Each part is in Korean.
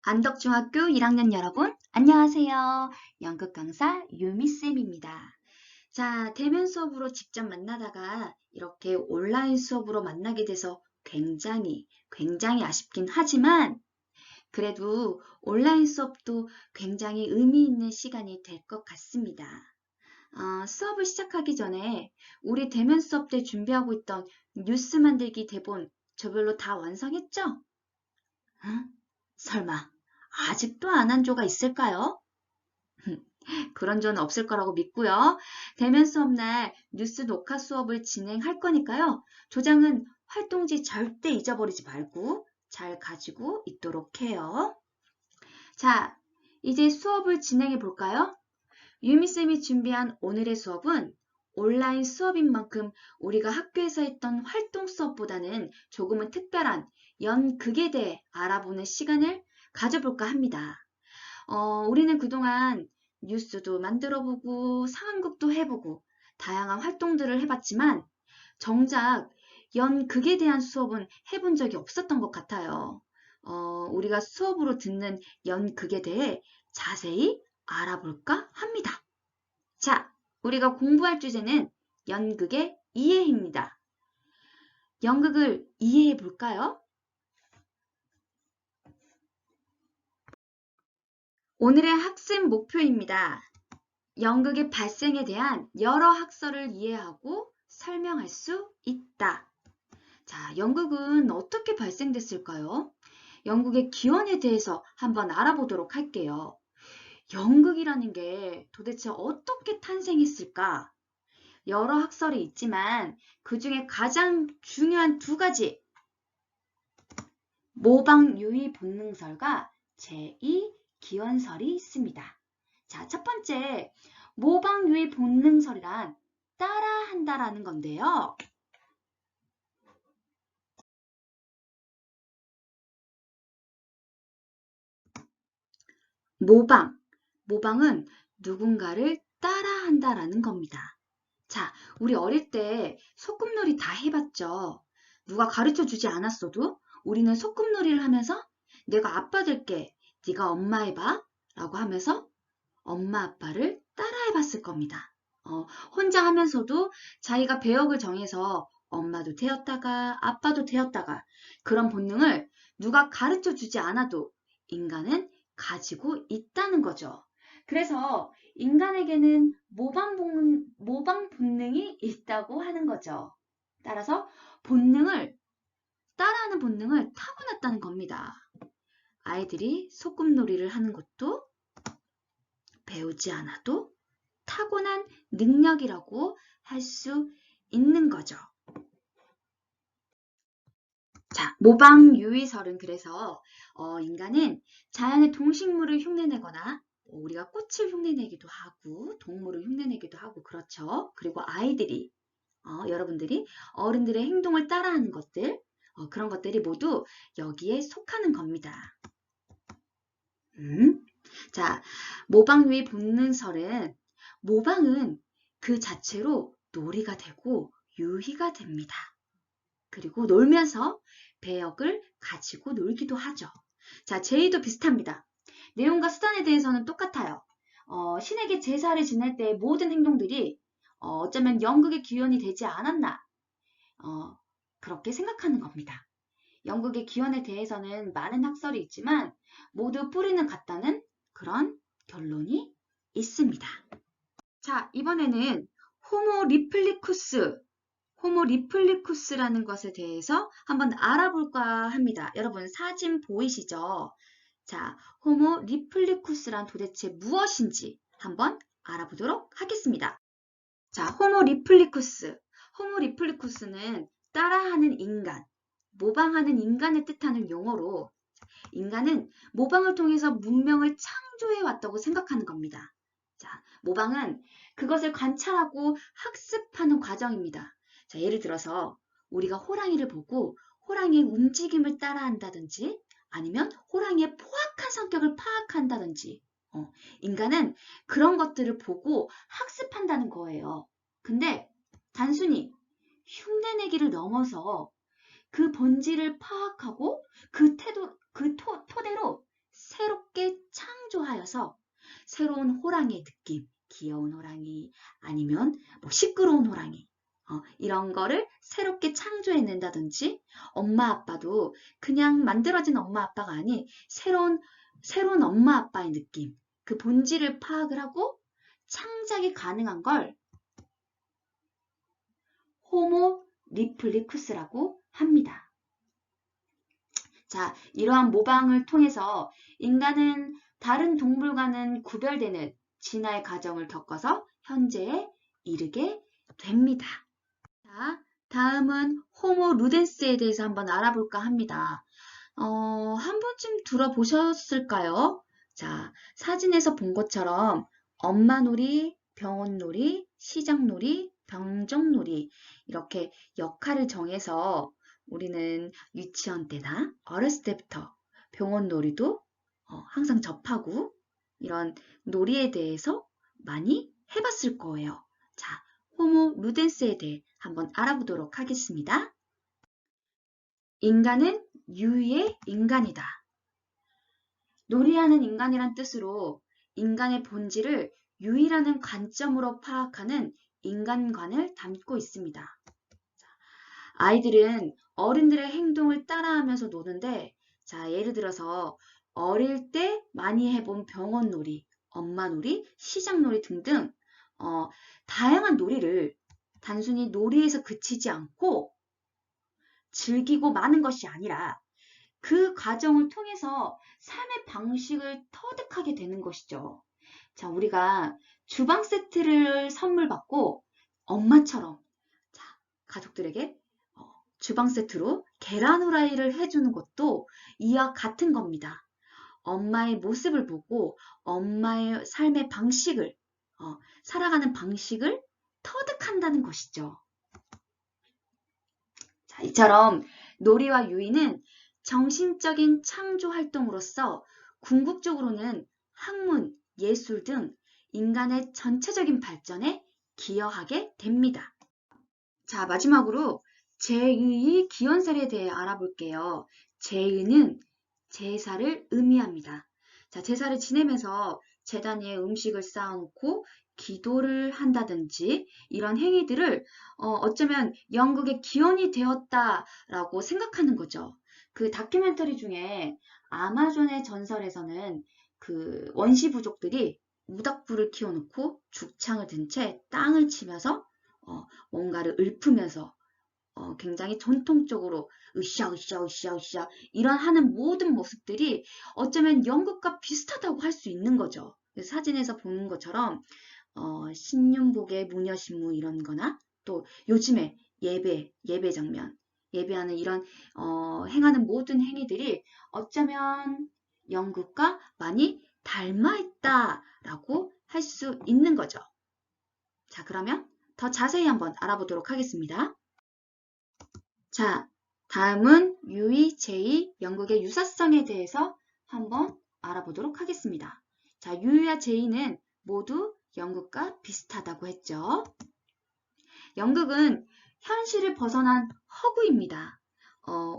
안덕중학교 1학년 여러분, 안녕하세요. 연극 강사 유미쌤입니다. 자, 대면 수업으로 직접 만나다가 이렇게 온라인 수업으로 만나게 돼서 굉장히 아쉽긴 하지만 그래도 온라인 수업도 굉장히 의미 있는 시간이 될 것 같습니다. 수업을 시작하기 전에 우리 대면 수업 때 준비하고 있던 뉴스 만들기 대본 저별로 다 완성했죠? 응? 설마 아직도 안 한 조가 있을까요? 그런 조는 없을 거라고 믿고요. 대면 수업 날 뉴스 녹화 수업을 진행할 거니까요. 조장은 활동지 절대 잊어버리지 말고 잘 가지고 있도록 해요. 자, 이제 수업을 진행해 볼까요? 유미쌤이 준비한 오늘의 수업은 온라인 수업인 만큼 우리가 학교에서 했던 활동 수업보다는 조금은 특별한 연극에 대해 알아보는 시간을 가져볼까 합니다. 우리는 그동안 뉴스도 만들어보고 상황극도 해보고 다양한 활동들을 해봤지만 정작 연극에 대한 수업은 해본 적이 없었던 것 같아요. 우리가 수업으로 듣는 연극에 대해 자세히 알아볼까 합니다. 자, 우리가 공부할 주제는 연극의 이해입니다. 연극을 이해해 볼까요? 오늘의 학습 목표입니다. 연극의 발생에 대한 여러 학설을 이해하고 설명할 수 있다. 자, 연극은 어떻게 발생됐을까요? 연극의 기원에 대해서 한번 알아보도록 할게요. 연극이라는 게 도대체 어떻게 탄생했을까? 여러 학설이 있지만 그 중에 가장 중요한 두 가지, 모방 유의 본능설과 제2 기원설이 있습니다. 자, 첫 번째, 모방 유의 본능설이란 따라한다라는 건데요. 모방은 누군가를 따라한다라는 겁니다. 자, 우리 어릴 때 소꿉놀이 다 해봤죠? 누가 가르쳐 주지 않았어도 우리는 소꿉놀이를 하면서 내가 아빠 될게, 네가 엄마 해봐 라고 하면서 엄마 아빠를 따라해 봤을 겁니다. 혼자 하면서도 자기가 배역을 정해서 엄마도 되었다가 아빠도 되었다가 그런 본능을 누가 가르쳐 주지 않아도 인간은 가지고 있다는 거죠. 그래서 인간에게는 모방 본능이 있다고 하는 거죠. 따라서 따라하는 본능을 타고났다는 겁니다. 아이들이 소꿉놀이를 하는 것도 배우지 않아도 타고난 능력이라고 할 수 있는 거죠. 자, 모방 유의설은 그래서 인간은 자연의 동식물을 흉내내거나 우리가 꽃을 흉내내기도 하고 동물을 흉내내기도 하고 그렇죠. 그리고 아이들이 여러분들이 어른들의 행동을 따라하는 것들 그런 것들이 모두 여기에 속하는 겁니다. 자, 모방유의 본능설은 모방은 그 자체로 놀이가 되고 유희가 됩니다. 그리고 놀면서 배역을 가지고 놀기도 하죠. 자, 제의도 비슷합니다. 내용과 수단에 대해서는 똑같아요. 신에게 제사를 지낼 때의 모든 행동들이 어쩌면 연극의 기원이 되지 않았나 그렇게 생각하는 겁니다. 연극의 기원에 대해서는 많은 학설이 있지만 모두 뿌리는 같다는 그런 결론이 있습니다. 자, 이번에는 호모 리플리쿠스라는 것에 대해서 한번 알아볼까 합니다. 여러분 사진 보이시죠? 자, 호모 리플리쿠스란 도대체 무엇인지 한번 알아보도록 하겠습니다. 자, 호모 리플리쿠스는 따라하는 인간, 모방하는 인간을 뜻하는 용어로 인간은 모방을 통해서 문명을 창조해 왔다고 생각하는 겁니다. 자, 모방은 그것을 관찰하고 학습하는 과정입니다. 자, 예를 들어서 우리가 호랑이를 보고 호랑이의 움직임을 따라한다든지 아니면 호랑이의 포악한 성격을 파악한다든지 인간은 그런 것들을 보고 학습한다는 거예요. 근데 단순히 흉내내기를 넘어서 그 본질을 파악하고 그 토대로 창조하여서 새로운 호랑이의 느낌, 귀여운 호랑이 아니면 뭐 시끄러운 호랑이 이런 거를 새롭게 창조해낸다든지 엄마 아빠도 그냥 만들어진 엄마 아빠가 아닌 새로운 엄마 아빠의 느낌, 그 본질을 파악을 하고 창작이 가능한 걸 호모 리플리쿠스라고 합니다. 자, 이러한 모방을 통해서 인간은 다른 동물과는 구별되는 진화의 과정을 겪어서 현재에 이르게 됩니다. 자, 다음은 호모 루덴스에 대해서 한번 알아볼까 합니다. 한 번쯤 들어보셨을까요? 자, 사진에서 본 것처럼 엄마 놀이, 병원 놀이, 시장 놀이, 병정 놀이 이렇게 역할을 정해서 우리는 유치원 때나 어렸을 때부터 병원 놀이도 항상 접하고 이런 놀이에 대해서 많이 해봤을 거예요. 자, 호모 루덴스에 대해 한번 알아보도록 하겠습니다. 인간은 유의의 인간이다. 놀이하는 인간이란 뜻으로 인간의 본질을 유의라는 관점으로 파악하는 인간관을 담고 있습니다. 아이들은 어른들의 행동을 따라하면서 노는데, 자, 예를 들어서 어릴 때 많이 해본 병원 놀이, 엄마 놀이, 시장 놀이 등등 다양한 놀이를 단순히 놀이에서 그치지 않고 즐기고 마는 것이 아니라 그 과정을 통해서 삶의 방식을 터득하게 되는 것이죠. 자, 우리가 주방 세트를 선물 받고 엄마처럼 자, 가족들에게 주방 세트로 계란 후라이를 해주는 것도 이와 같은 겁니다. 엄마의 모습을 보고 엄마의 삶의 방식을, 살아가는 방식을 터득한다는 것이죠. 자, 이처럼 놀이와 유의는 정신적인 창조 활동으로서 궁극적으로는 학문, 예술 등 인간의 전체적인 발전에 기여하게 됩니다. 자, 마지막으로 제의의 기원설에 대해 알아볼게요. 제의는 제사를 의미합니다. 자, 제사를 지내면서 제단 위에 음식을 쌓아놓고 기도를 한다든지 이런 행위들을 어쩌면 영국의 기원이 되었다라고 생각하는 거죠. 그 다큐멘터리 중에 아마존의 전설에서는 그 원시 부족들이 모닥불을 키워놓고 죽창을 든 채 땅을 치면서 뭔가를 읊으면서 굉장히 전통적으로 으쌰으쌰 이런 하는 모든 모습들이 어쩌면 연극과 비슷하다고 할 수 있는 거죠. 사진에서 보는 것처럼 신윤복의 무녀신무 이런 거나 또 요즘에 예배 장면, 예배하는 이런 행하는 모든 행위들이 어쩌면 연극과 많이 닮아 있다라고 할 수 있는 거죠. 자, 그러면 더 자세히 한번 알아보도록 하겠습니다. 자, 다음은 유의, 제의, 연극의 유사성에 대해서 한번 알아보도록 하겠습니다. 자, 유의와 제의는 모두 연극과 비슷하다고 했죠. 연극은 현실을 벗어난 허구입니다.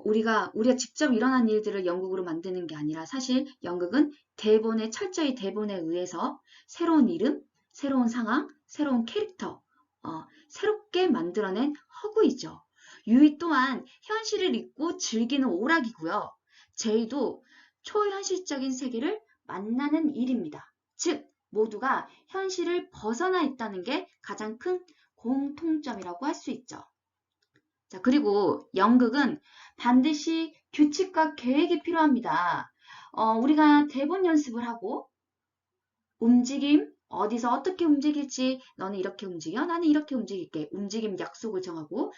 우리가 직접 일어난 일들을 연극으로 만드는 게 아니라 사실 연극은 철저히 대본에 의해서 새로운 이름, 새로운 상황, 새로운 캐릭터, 새롭게 만들어낸 허구이죠. 유의 또한 현실을 잊고 즐기는 오락이고요. 제의도 초현실적인 세계를 만나는 일입니다. 즉, 모두가 현실을 벗어나 있다는 게 가장 큰 공통점이라고 할 수 있죠. 자, 그리고 연극은 반드시 규칙과 계획이 필요합니다. 우리가 대본 연습을 하고 움직임, 어디서 어떻게 움직일지 너는 이렇게 움직여, 나는 이렇게 움직일게. 움직임 약속을 정하고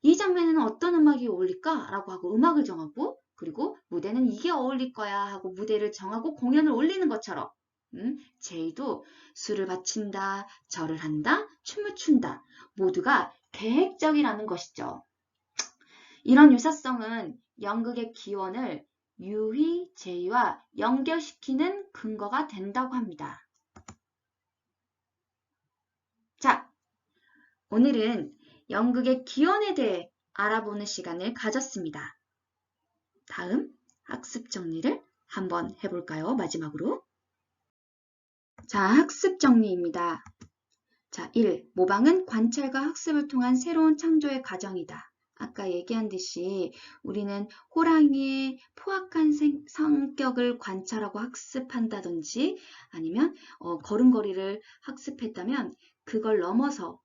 이 장면에는 어떤 음악이 어울릴까? 라고 하고 음악을 정하고 그리고 무대는 이게 어울릴 거야 하고 무대를 정하고 공연을 올리는 것처럼 제의도 술을 바친다, 절을 한다, 춤을 춘다. 모두가 계획적이라는 것이죠. 이런 유사성은 연극의 기원을 유의, 제의와 연결시키는 근거가 된다고 합니다. 자, 오늘은 연극의 기원에 대해 알아보는 시간을 가졌습니다. 다음 학습 정리를 한번 해볼까요? 마지막으로. 자, 학습 정리입니다. 자, 1. 모방은 관찰과 학습을 통한 새로운 창조의 과정이다. 아까 얘기한 듯이 우리는 호랑이의 포악한 성격을 관찰하고 학습한다든지 아니면 걸음걸이를 학습했다면 그걸 넘어서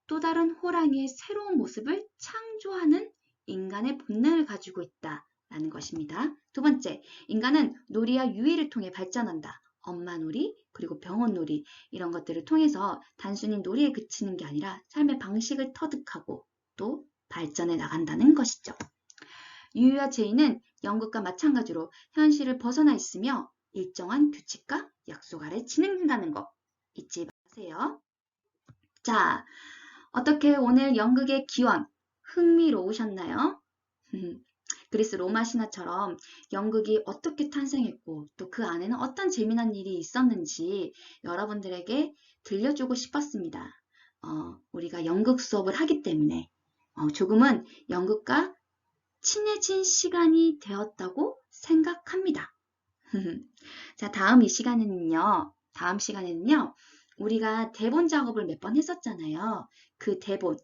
또 다른 호랑이의 새로운 모습을 창조하는 인간의 본능을 가지고 있다라는 것입니다. 두 번째, 인간은 놀이와 유희를 통해 발전한다. 엄마 놀이, 그리고 병원 놀이 이런 것들을 통해서 단순히 놀이에 그치는 게 아니라 삶의 방식을 터득하고 또 발전해 나간다는 것이죠. 유희와 제이는 연극과 마찬가지로 현실을 벗어나 있으며 일정한 규칙과 약속 아래 진행된다는 거 잊지 마세요. 자, 어떻게 오늘 연극의 기원 흥미로우셨나요? 그리스 로마 신화처럼 연극이 어떻게 탄생했고 또 그 안에는 어떤 재미난 일이 있었는지 여러분들에게 들려주고 싶었습니다. 우리가 연극 수업을 하기 때문에 조금은 연극과 친해진 시간이 되었다고 생각합니다. 자, 다음 시간에는요, 우리가 대본 작업을 몇 번 했었잖아요. 그 대본,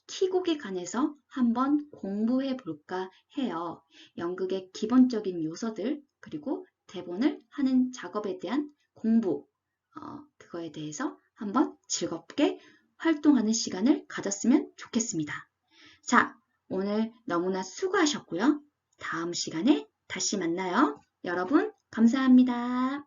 키곡에 관해서 한번 공부해 볼까 해요. 연극의 기본적인 요소들, 그리고 대본을 하는 작업에 대한 공부, 그거에 대해서 한번 즐겁게 활동하는 시간을 가졌으면 좋겠습니다. 자, 오늘 너무나 수고하셨고요. 다음 시간에 다시 만나요. 여러분, 감사합니다.